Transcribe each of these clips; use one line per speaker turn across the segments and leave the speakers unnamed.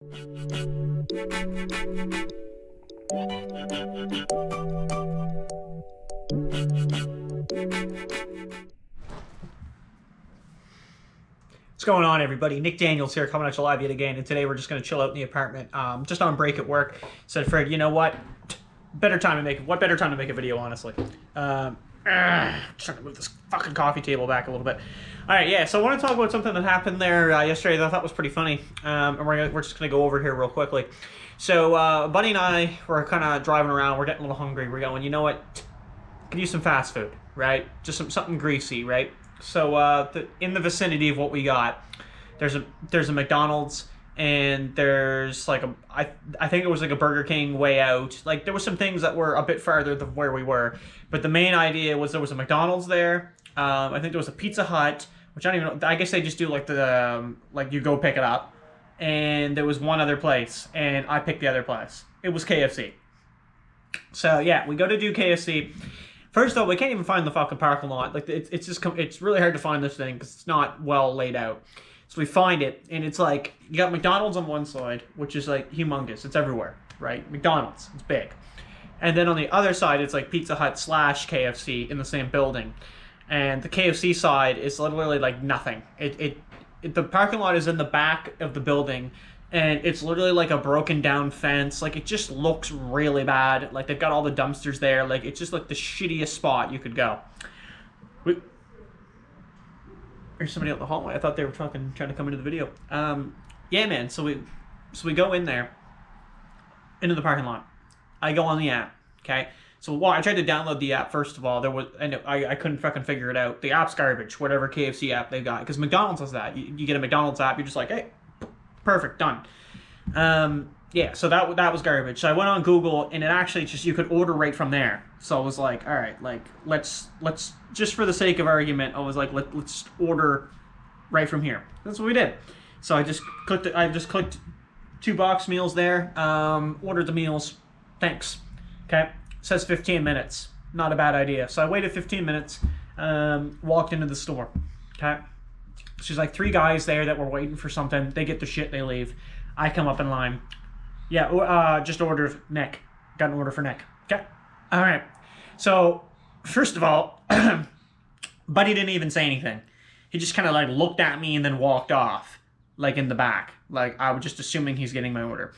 What's going on, everybody? Nick Daniels here, coming at you live yet again, and today we're just going to chill out in the apartment. Just on break at work. Said, Fred, you know what? What better time to make a video, honestly? Just trying to move this fucking coffee table back a little bit. All right, yeah. So I want to talk about something that happened there yesterday that I thought was pretty funny, and we're just going to go over it here real quickly. So Buddy and I were kind of driving around. We're getting a little hungry. We're going, you know what? Could use some fast food, right? Just something greasy, right? So in the vicinity of what we got, there's a McDonald's, and there's like I think it was like a Burger King way out. Like there were some things that were a bit farther than where we were, but the main idea was there was a McDonald's there. I think there was a Pizza Hut, which I don't even know. I guess they just do like the like you go pick it up, and there was one other place, and I picked the other place. It was KFC. So yeah, we go to do KFC. First of all, we can't even find the fucking parking lot. Like it's really hard to find this thing because it's not well laid out. So we find it, and it's like you got McDonald's on one side, which is like humongous. It's everywhere, right? McDonald's, it's big. And then on the other side, it's like Pizza Hut / KFC in the same building. And the KFC side is literally like nothing. The parking lot is in the back of the building, and it's literally like a broken down fence. Like it just looks really bad. Like they've got all the dumpsters there. Like it's just like the shittiest spot you could go. There's somebody out the hallway. I thought they were trying to come into the video. Yeah, man. So we go in there, into the parking lot. I go on the app. Okay. So I tried to download the app first of all. I couldn't fucking figure it out. The app's garbage. Whatever KFC app they got, because McDonald's has that. You get a McDonald's app. You're just like, hey, perfect, done. Yeah. So that was garbage. So I went on Google, and it actually just you could order right from there. So I was like, all right, like let's just for the sake of argument, I was like, let's order right from here. That's what we did. So I just clicked 2 box meals there. Ordered the meals. Thanks. Okay. It says 15 minutes. Not a bad idea. So I waited 15 minutes. Walked into the store. Okay. She's like 3 guys there that were waiting for something. They get the shit. They leave. I come up in line. Yeah. Just ordered Nick. Got an order for Nick. Okay. All right. So first of all, Buddy didn't even say anything. He just kind of like looked at me and then walked off, like in the back. Like I was just assuming he's getting my order.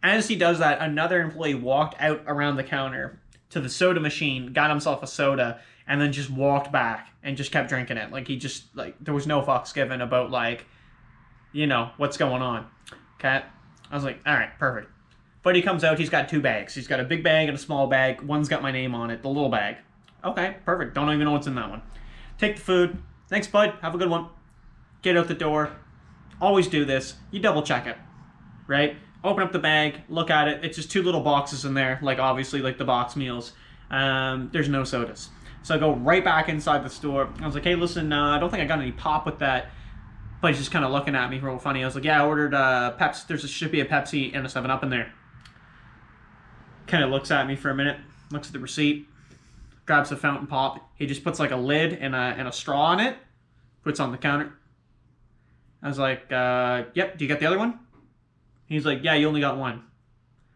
As he does that, another employee walked out around the counter to the soda machine, got himself a soda, and then just walked back and just kept drinking it. Like he just like there was no fucks given about like, you know, what's going on. Okay. I was like, all right, perfect. But he comes out, he's got 2 bags. He's got a big bag and a small bag. One's got my name on it, the little bag. Okay, perfect. Don't even know what's in that one. Take the food. Thanks, bud. Have a good one. Get out the door. Always do this. You double check it, right? Open up the bag, look at it. It's just 2 little boxes in there, like obviously like the box meals. There's no sodas. So I go right back inside the store. I was like, hey, listen, I don't think I got any pop with that. But he's just kind of looking at me real funny. I was like, yeah, I ordered Pepsi. Should be a Pepsi and a 7-Up in there. Kind of looks at me for a minute, looks at the receipt, grabs a fountain pop. He just puts like a lid and a straw on it, puts on the counter. I was like, yep, do you get the other one? He's like, yeah, you only got one.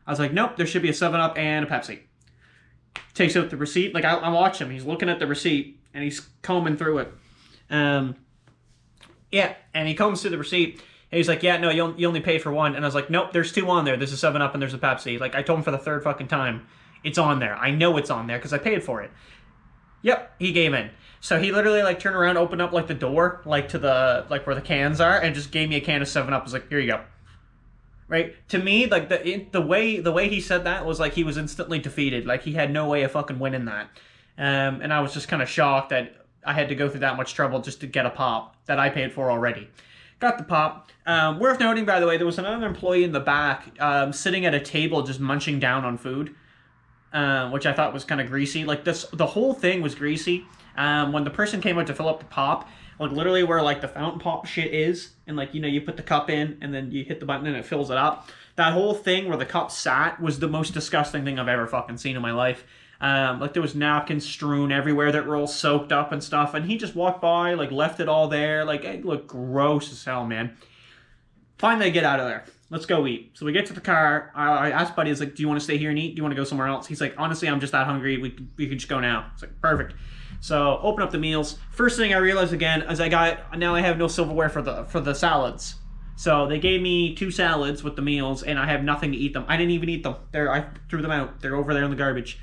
I was like, nope, there should be a 7-Up and a Pepsi. Takes out the receipt. Like, I watch him. He's looking at the receipt, and he's combing through it. Yeah, and he combs through the receipt. And he's like, yeah, no, you only pay for one. And I was like, nope, there's 2 on there. There's a 7-Up and there's a Pepsi. Like, I told him for the 3rd fucking time. It's on there. I know it's on there because I paid for it. Yep, he gave in. So he literally, like, turned around, opened up, like, the door, like, to the, like, where the cans are, and just gave me a can of 7-Up. I was like, here you go. Right? To me, like, the way he said that was like he was instantly defeated. Like, he had no way of fucking winning that. And I was just kind of shocked that I had to go through that much trouble just to get a pop that I paid for already. Got the pop. Worth noting, by the way, there was another employee in the back sitting at a table just munching down on food, which I thought was kind of greasy. Like, the whole thing was greasy. When the person came out to fill up the pop, like, literally where, like, the fountain pop shit is, and, like, you know, you put the cup in, and then you hit the button and it fills it up. That whole thing where the cup sat was the most disgusting thing I've ever fucking seen in my life. Like, there was napkins strewn everywhere that were all soaked up and stuff, and he just walked by, like, left it all there. Like, it looked gross as hell, man. Finally, I get out of there. let's go eat. So we get to the car. I asked Buddy, I was like, do you want to stay here and eat? Do you want to go somewhere else? He's like, honestly, I'm just that hungry. We could just go now. It's like, perfect. So open up the meals. First thing I realized again is now I have no silverware for the salads. So they gave me 2 salads with the meals, and I have nothing to eat them. I didn't even eat them. I threw them out. They're over there in the garbage.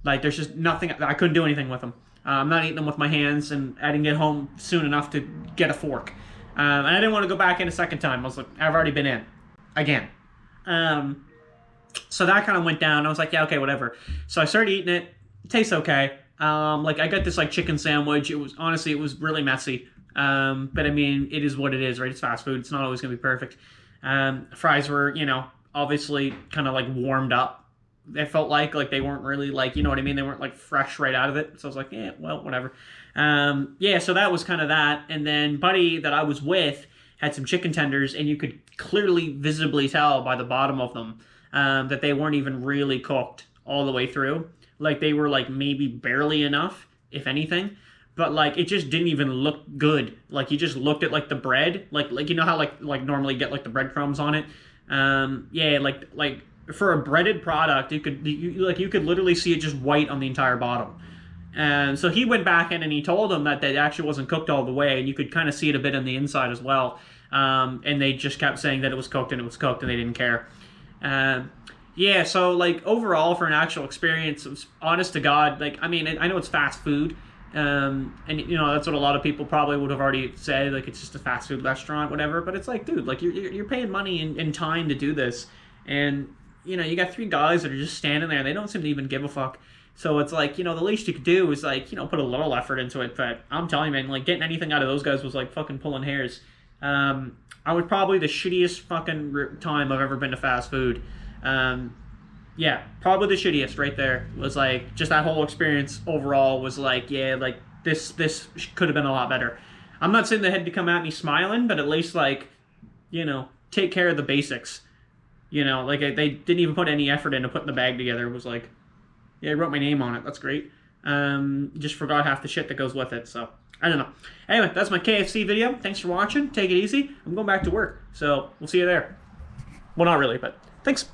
Like, there's just nothing. I couldn't do anything with them. I'm not eating them with my hands, and I didn't get home soon enough to get a fork. And I didn't want to go back in a second time. I was like, I've already been in. Again. So that kind of went down. I was like, yeah, okay, whatever. So I started eating it. It tastes okay. Like, I got this, like, chicken sandwich. It was really messy. But I mean, it is what it is, right? It's fast food. It's not always going to be perfect. Fries were, obviously kind of, like, warmed up. It felt like they weren't really, like, you know what I mean? They weren't, like, fresh right out of it. So I was like, yeah, well, whatever. Yeah, so that was kind of that. And then Buddy that I was with had some chicken tenders, and you could clearly, visibly tell by the bottom of them that they weren't even really cooked all the way through. Like, they were, like, maybe barely enough, if anything. But, like, it just didn't even look good. Like, you just looked at, like, the bread. Like you know how, like normally get, like, the breadcrumbs on it? Yeah, like for a breaded product, you could literally see it just white on the entire bottom. And so he went back in and he told them that actually wasn't cooked all the way, and you could kind of see it a bit on the inside as well. And they just kept saying that it was cooked, and they didn't care. Yeah, so, like, overall, for an actual experience, it was, honest to God, like, I mean, I know it's fast food, and, that's what a lot of people probably would have already said, like, it's just a fast food restaurant, whatever, but it's like, dude, like, you're paying money and time to do this, and, you got 3 guys that are just standing there, and they don't seem to even give a fuck. So it's like, the least you could do is, like, put a little effort into it. But I'm telling you, man, like, getting anything out of those guys was like fucking pulling hairs. I was probably the shittiest fucking time I've ever been to fast food. Yeah, probably the shittiest right there. Was like, just that whole experience overall was like, yeah, like, this could have been a lot better. I'm not saying they had to come at me smiling, but at least, like, take care of the basics. Like, they didn't even put any effort into putting the bag together. It was like, yeah, I wrote my name on it. That's great. Just forgot half the shit that goes with it. So, I don't know. Anyway, that's my KFC video. Thanks for watching. Take it easy. I'm going back to work. So, we'll see you there. Well, not really, but thanks.